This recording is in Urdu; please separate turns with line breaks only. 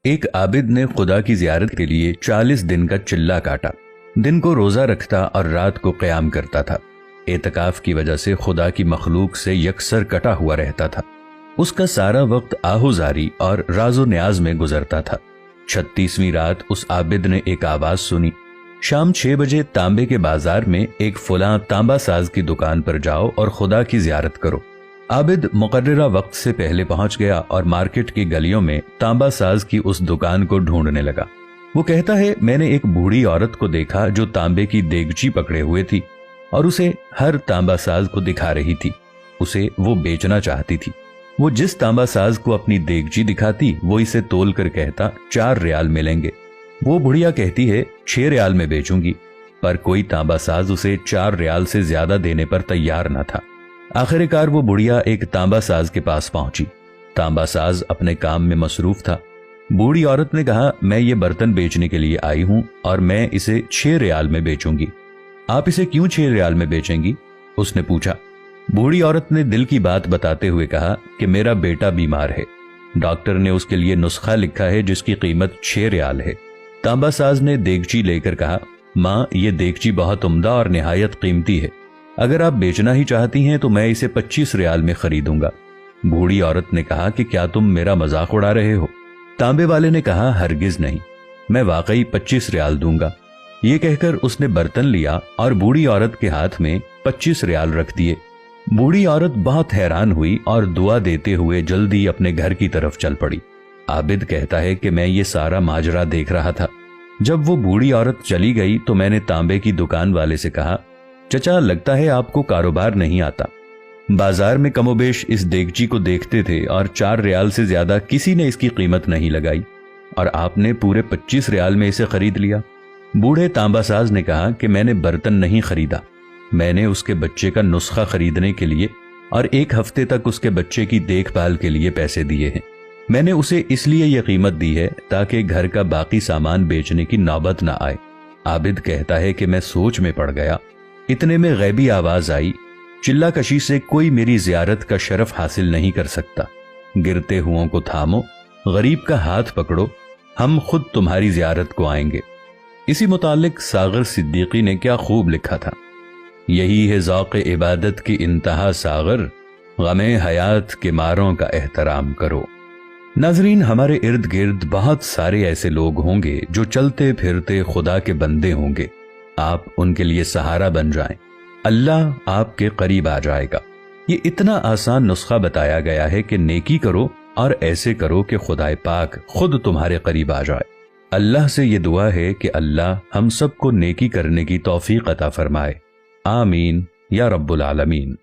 ایک عابد نے خدا کی زیارت کے لیے 40 دن کا چلہ کاٹا۔ دن کو روزہ رکھتا اور رات کو قیام کرتا تھا۔ اعتکاف کی وجہ سے خدا کی مخلوق سے یکسر کٹا ہوا رہتا تھا۔ اس کا سارا وقت آہوزاری اور راز و نیاز میں گزرتا تھا۔ 36ویں رات اس عابد نے ایک آواز سنی، شام 6 بجے تانبے کے بازار میں ایک فلاں تانبا ساز کی دکان پر جاؤ اور خدا کی زیارت کرو۔ عابد مقررہ وقت سے پہلے پہنچ گیا اور مارکیٹ کی گلیوں میں تانبا ساز کی اس دکان کو ڈھونڈنے لگا۔ وہ کہتا ہے، میں نے ایک بوڑھی عورت کو دیکھا جو تانبے کی دیگچی پکڑے ہوئے تھی اور اسے ہر تانبا ساز کو دکھا رہی تھی۔ اسے وہ بیچنا چاہتی تھی۔ وہ جس تانبا ساز کو اپنی دیگچی دکھاتی وہ اسے تول کر کہتا 4 ریال ملیں گے۔ وہ بڑھیا کہتی ہے 6 ریال میں بیچوں گی، پر کوئی تانبا ساز اسے 4 ریال سے زیادہ دینے پر تیار نہ تھا۔ آخر کار وہ بڑھیا ایک تانبا ساز کے پاس پہنچی۔ تانبا ساز اپنے کام میں مصروف تھا۔ بوڑھی عورت نے کہا، میں یہ برتن بیچنے کے لیے آئی ہوں اور میں اسے 6 ریال میں بیچوں گی۔ آپ اسے کیوں 6 ریال میں بیچیں گی؟ اس نے پوچھا۔ بوڑھی عورت نے دل کی بات بتاتے ہوئے کہا کہ میرا بیٹا بیمار ہے، ڈاکٹر نے اس کے لیے نسخہ لکھا ہے جس کی قیمت 6 ریال ہے۔ تانبا ساز نے دیگچی لے کر کہا، ماں یہ دیگچی بہت عمدہ اور نہایت قیمتی ہے، اگر آپ بیچنا ہی چاہتی ہیں تو میں اسے 25 ریال میں خریدوں گا۔ بوڑھی عورت نے کہا کہ کیا تم میرا مذاق اڑا رہے ہو؟ تانبے والے نے کہا، ہرگز نہیں، میں واقعی 25 ریال دوں گا۔ یہ کہہ کر اس نے برتن لیا اور بوڑھی عورت کے ہاتھ میں 25 ریال رکھ دیے۔ بوڑھی عورت بہت حیران ہوئی اور دعا دیتے ہوئے جلدی اپنے گھر کی طرف چل پڑی۔ عابد کہتا ہے کہ میں یہ سارا ماجرا دیکھ رہا تھا۔ جب وہ بوڑھی عورت چلی گئی تو میں نے تانبے کی دکان والے سے کہا، چچا لگتا ہے آپ کو کاروبار نہیں آتا۔ بازار میں کم و بیش اس دیگچی کو دیکھتے تھے اور 4 ریال سے زیادہ کسی نے اس کی قیمت نہیں لگائی، اور آپ نے پورے 25 ریال میں اسے خرید لیا۔ بوڑھے تانبا ساز نے کہا کہ میں نے برتن نہیں خریدا، میں نے اس کے بچے کا نسخہ خریدنے کے لیے اور 1 ہفتے تک اس کے بچے کی دیکھ بھال کے لیے پیسے دیے ہیں۔ میں نے اسے اس لیے یہ قیمت دی ہے تاکہ گھر کا باقی سامان بیچنے کی نوبت نہ آئے۔ عابد کہتا ہے کہ میں سوچ میں پڑ گیا۔ اتنے میں غیبی آواز آئی، چلہ کشی سے کوئی میری زیارت کا شرف حاصل نہیں کر سکتا، گرتے ہوں کو تھامو، غریب کا ہاتھ پکڑو، ہم خود تمہاری زیارت کو آئیں گے۔ اسی متعلق ساغر صدیقی نے کیا خوب لکھا تھا، یہی ہے ذوق عبادت کی انتہا ساغر، غم حیات کے ماروں کا احترام کرو۔ ناظرین، ہمارے ارد گرد بہت سارے ایسے لوگ ہوں گے جو چلتے پھرتے خدا کے بندے ہوں گے، آپ ان کے لیے سہارا بن جائیں، اللہ آپ کے قریب آ جائے گا۔ یہ اتنا آسان نسخہ بتایا گیا ہے کہ نیکی کرو اور ایسے کرو کہ خدائے پاک خود تمہارے قریب آ جائے۔ اللہ سے یہ دعا ہے کہ اللہ ہم سب کو نیکی کرنے کی توفیق عطا فرمائے، آمین یا رب العالمین۔